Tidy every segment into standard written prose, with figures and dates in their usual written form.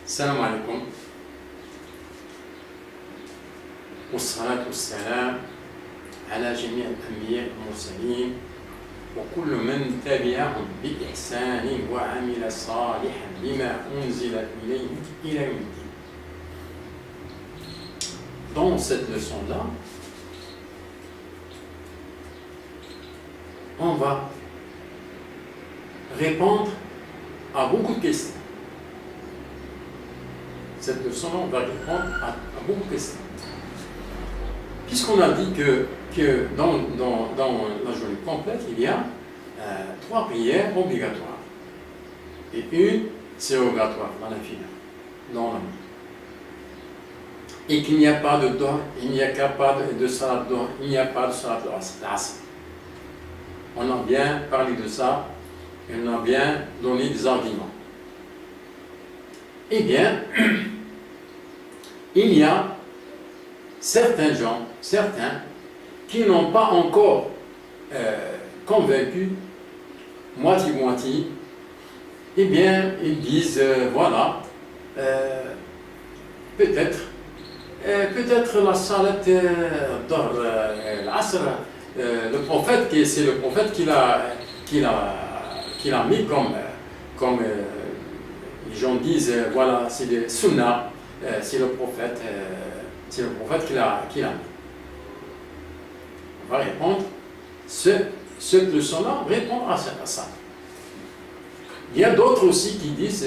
السلام عليكم والصلاة والسلام على جميع الأنبياء والمرسلين وكل من تبعهم بإحسان وعمل صالحا بما أنزل إليه إلى يوم الدين. Dans cette leçon-là, on va répondre à beaucoup de questions. Cette leçon-là, on va répondre à beaucoup de questions. Puisqu'on a dit que dans la journée complète, il y a 3 prières obligatoires et une sérogatoire dans la finale, dans la nuit. Et qu'il n'y a pas de doigt, il n'y a pas de salat doigt, il n'y a pas de salat l'asr. On a bien parlé de ça et on a bien donné des arguments. Eh bien, il y a certains gens, qui n'ont pas encore convaincu, moitié-moitié, eh bien, ils disent, voilà, peut-être la salat l'asr, le prophète, c'est le prophète qui l'a mis comme les gens disent, voilà, c'est le sunnah, c'est le prophète qui l'a mis. On va répondre, cette leçon-là, répondre à ça. Il y a d'autres aussi qui disent,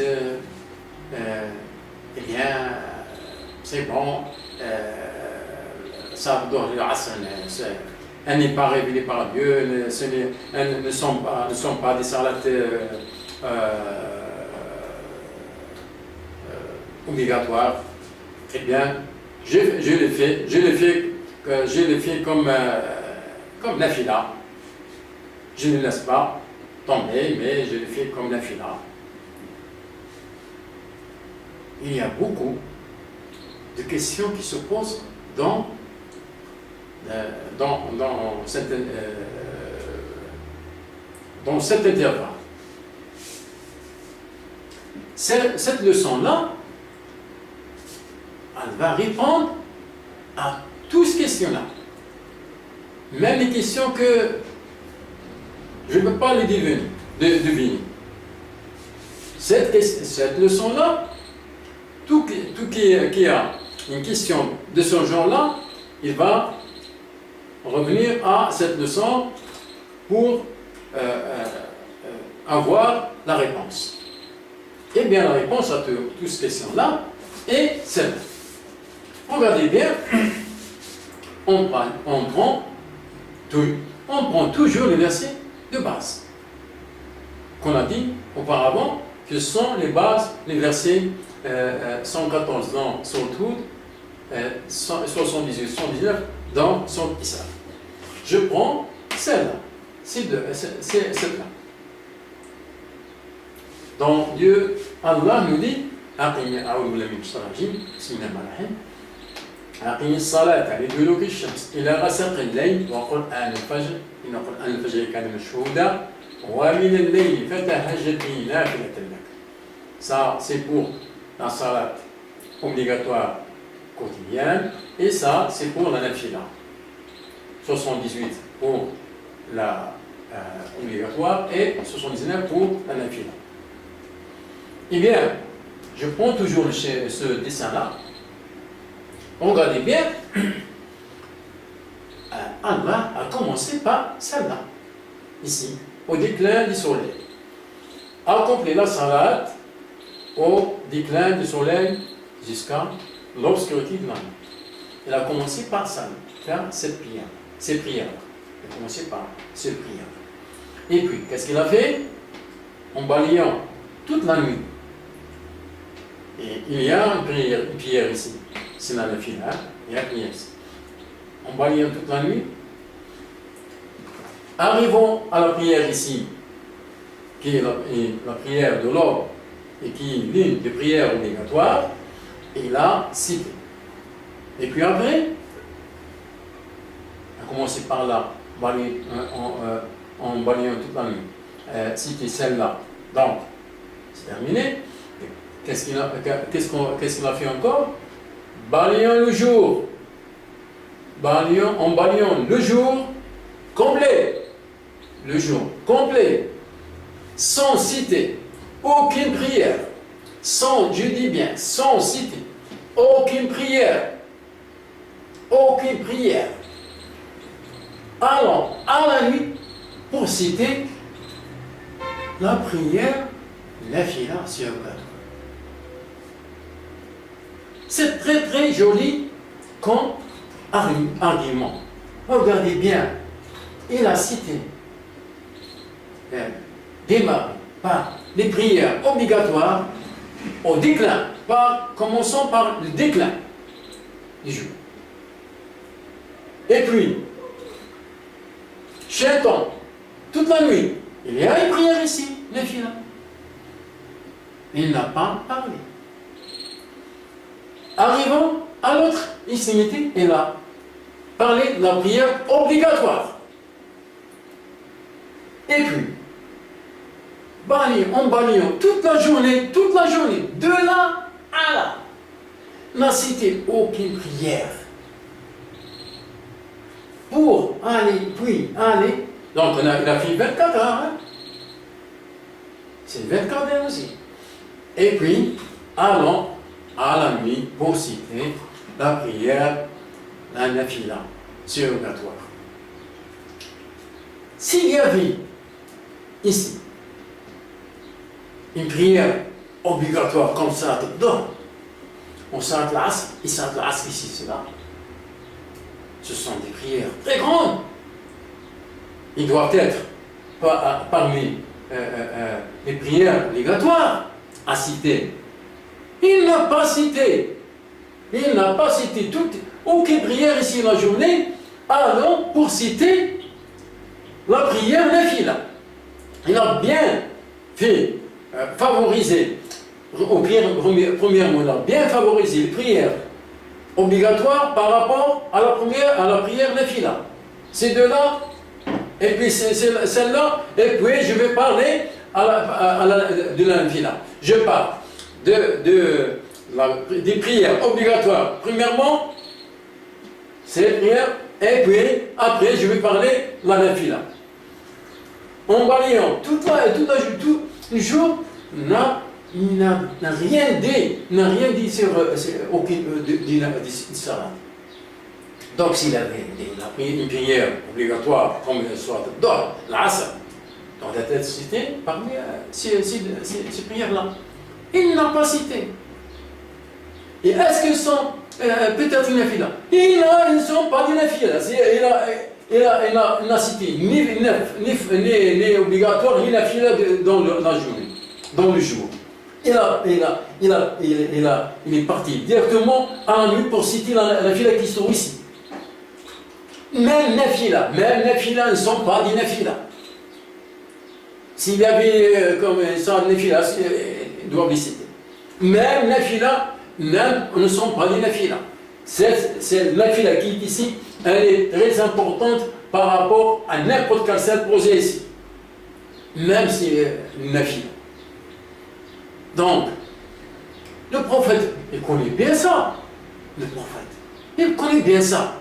eh bien, c'est bon, ça doit elle n'est pas révélée par Dieu, elles ne sont pas des salats obligatoires. Eh bien, je l'ai fait comme nafila. Je ne laisse pas tomber, mais je l'ai fait comme nafila. Il y a beaucoup de questions qui se posent dans cet intervalle. Cette leçon-là, elle va répondre à toutes ces questions-là. Même les questions que je ne peux pas les deviner. Cette leçon-là, tout qui a une question de ce genre-là, il va revenir à cette leçon pour avoir la réponse. Eh bien, la réponse à toutes ces questions-là est celle-là. Regardez bien, on prend toujours les versets de base qu'on a dit auparavant, que ce sont les bases, les versets 114 dans Sourate Hud, 78, 119 dans Sourate Isra. Je prends celle-là, celle-là. Donc Dieu, Allah nous dit, أقم الصلاة لدلوك الشمس إلى غسق الليل وقرآن الفجر إن قرآن الفجر كان مشهودا ومن الليل فتهجد به نافلة لك. Ça, c'est pour la salat obligatoire quotidienne et ça, c'est pour la nafila. 78 pour la obligatoire et 79 pour la nafila. Eh bien, je prends toujours ce dessin-là. Regardez bien, Allah a commencé par celle-là, ici, au déclin du soleil. Accomplir la salat au déclin du soleil jusqu'à l'obscurité de la nuit. Il a commencé par ça, faire ces prières-là. Il a commencé par ces prières. Et puis, qu'est-ce qu'il a fait? En balayant toute la nuit. Et il y a une prière ici. C'est la nafila, il y a une prière ici. En balayant toute la nuit. Arrivons à la prière ici, qui est la prière de l'aube et qui est l'une des prières obligatoires. Et là, cité. Et puis après, on a commencé par là, en balayant toute la nuit. Cité celle-là. Donc, c'est terminé. qu'est-ce qu'on a fait encore? Balayons le jour. En balayant le jour complet. Le jour complet. Sans citer aucune prière. Je dis bien, sans citer aucune prière. Aucune prière. Allons à la nuit pour citer la prière, la fila sur le. C'est très très joli comme argument. Regardez bien, il a cité, démarré par les prières obligatoires au déclin. Commençons par le déclin du jour. Et puis, chantons toute la nuit. Il y a une prière ici, les filles. Il n'a pas parlé. Arrivons à l'autre extrémité, il a parlé de la prière obligatoire. Et puis, en balayant toute la journée, de là à là, n'a cité aucune prière. Pour aller, puis aller. Donc, il a fait 24 heures. Hein? C'est 24 heures aussi. Et puis, allons à la nuit pour citer la prière, la nafila, surrogatoire. S'il y avait ici une prière obligatoire comme ça, on s'atlasse, il s'atlasse ici, c'est là. Ce sont des prières très grandes. Ils doivent être parmi les prières obligatoires à citer. Il n'a pas cité aucune prière ici la journée, alors pour citer la prière nafila. Il a bien fait favoriser, premièrement, il a bien favorisé les prières obligatoires par rapport à la prière nafila. Ces deux-là, et puis celle-là, et puis je vais parler de la nafila. Je parle des prières obligatoires. Premièrement, c'est les prières, et puis après je vais parler de la nafila. En balayant tout le jour, il n'a rien dit sur aucune salat. Donc s'il avait une prière obligatoire, comme soit dans l'Asr, doit être cité parmi ces prières-là. Il n'a pas cité. Et est-ce qu'ils sont peut-être une nafila? Ils ne sont pas des nafila. Il n'a cité ni obligatoire, ni nafila dans la journée, dans le jour. Il est parti directement à la nuit pour citer la nafila qui sont ici. Même nafila ne sont pas des nafila. S'il y avait comme ça nafila, il doit les citer. Même nafila ne sont pas des nafila. C'est nafila qui est ici, elle est très importante par rapport à n'importe quelle salle posée ici. Même si c'est une nafila. Donc, le prophète, il connaît bien ça. Le prophète, il connaît bien ça.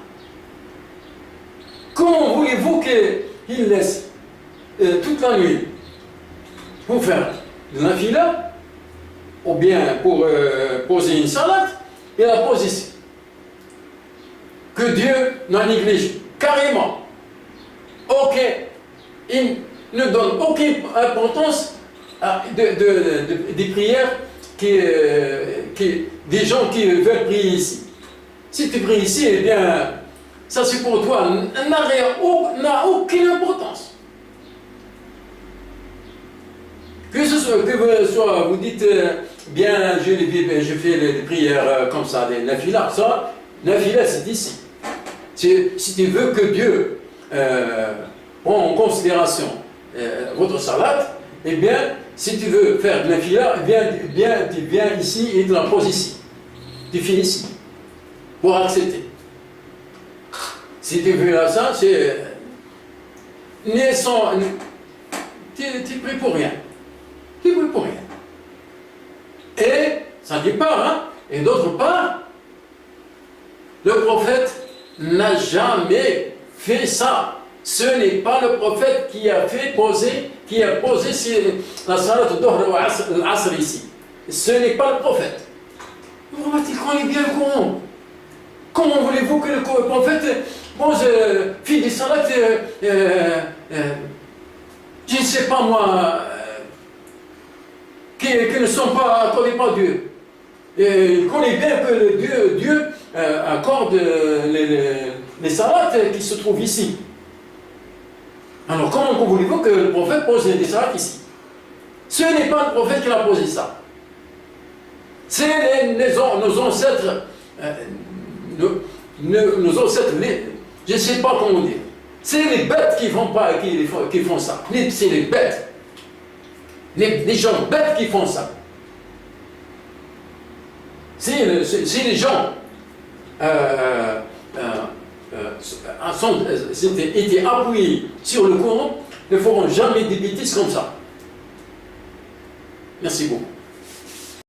Comment voulez-vous qu'il laisse toute la nuit pour faire de la nafila, ou bien pour poser une salade, et la pose ici? Que Dieu n'en néglige carrément. Ok, il ne donne aucune importance des prières des gens qui veulent prier ici. Si tu pries ici, eh bien, ça c'est pour toi, n'a aucune importance. Que vous dites, bien, je fais les prières comme ça, les nafila, ça, nafila c'est ici. Si tu veux que Dieu prenne en considération votre salat, eh bien, si tu veux faire de nafila, eh bien, tu viens ici et tu la poses ici. Tu fais ici, pour accepter. Si tu veux là, ça, c'est... Tu pries pour rien. Tu pries pour rien. Et Ça d'une part, hein. Et d'autre part, le prophète n'a jamais fait ça. Ce n'est pas le prophète qui a posé la salat al-Dhuhr ou al-Asr ici. Ce n'est pas le prophèt. Le prophète, il connaît bien le Coran. Comment voulez-vous que le prophète pose fit des salats, je ne sais pas moi, qui ne sont pas accordés par Dieu. Et il connaît bien que Dieu accorde les salats qui se trouvent ici. Alors comment voulez-vous que le prophète pose des salats ici? Ce n'est pas le prophète qui a posé ça. C'est nos ancêtres, nos ancêtres, je ne sais pas comment dire. C'est les bêtes qui font ça. C'est les bêtes. Les gens bêtes qui font ça. Si les gens étaient appuyés sur le Coran, ne feront jamais des bêtises comme ça. Merci beaucoup.